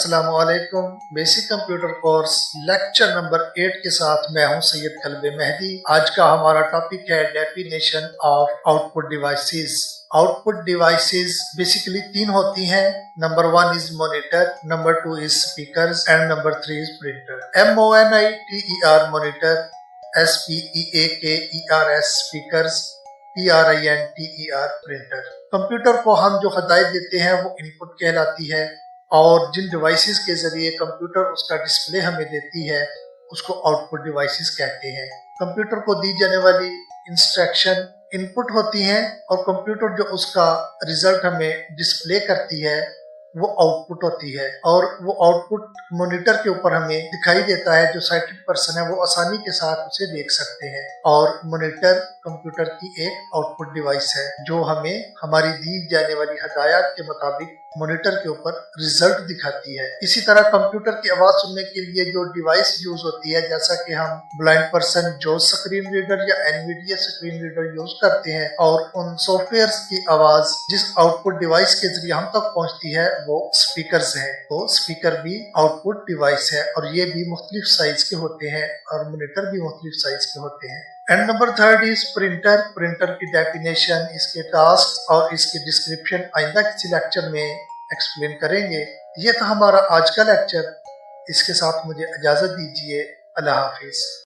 अस्सलाम वालेकुम। Basic computer course lecture number 8 के साथ मैं हूं सैयद कल्बे मेहदी। आज का हमारा टॉपिक है definition of output devices. Output devices basically तीन होती हैं। Number 1 is monitor, number 2 is speakers and number 3 is printer. MONITER monitor, SPEAKERS speakers, PRINTER printer. Computer को हम जो हदायत देते हैं वो इनपुट कहलाती है और जिन डिवाइसेस के जरिए कंप्यूटर उसका डिस्प्ले हमें देती है उसको आउटपुट डिवाइसेस कहते हैं। कंप्यूटर को दी जाने वाली इंस्ट्रक्शन इनपुट होती हैं और कंप्यूटर जो उसका रिजल्ट हमें डिस्प्ले करती है वो आउटपुट होती है और वो आउटपुट मॉनिटर के ऊपर हमें दिखाई देता है। जो साइटेड पर्सन है वो आसानी के साथ उसे देख सकते हैं और मॉनिटर कंप्यूटर की एक आउटपुट डिवाइस है जो हमें हमारी दी जाने वाली हदायत के मुताबिक मॉनिटर के ऊपर रिजल्ट दिखाती है। इसी तरह कंप्यूटर की आवाज सुनने के लिए जो डिवाइस यूज होती है, जैसा कि हम ब्लाइंड पर्सन जो स्क्रीन रीडर या एनवीडिया स्क्रीन रीडर यूज करते हैं, और उन सॉफ्टवेयर की आवाज जिस आउटपुट डिवाइस के जरिए हम तक पहुंचती है वो स्पीकर्स है। तो स्पीकर भी आउटपुट डिवाइस है और ये भी मुख्तलिफ साइज के होते हैं और मॉनिटर भी मुख्तलिफ साइज के होते हैं। And number 3 is printer. Printer की डेफिनेशन, इसके टास्क और इसके डिस्क्रिप्शन आइंदा किसी लेक्चर में एक्सप्लेन करेंगे। ये था हमारा आज का लेक्चर। इसके साथ मुझे इजाजत दीजिए। अल्लाह हाफिज।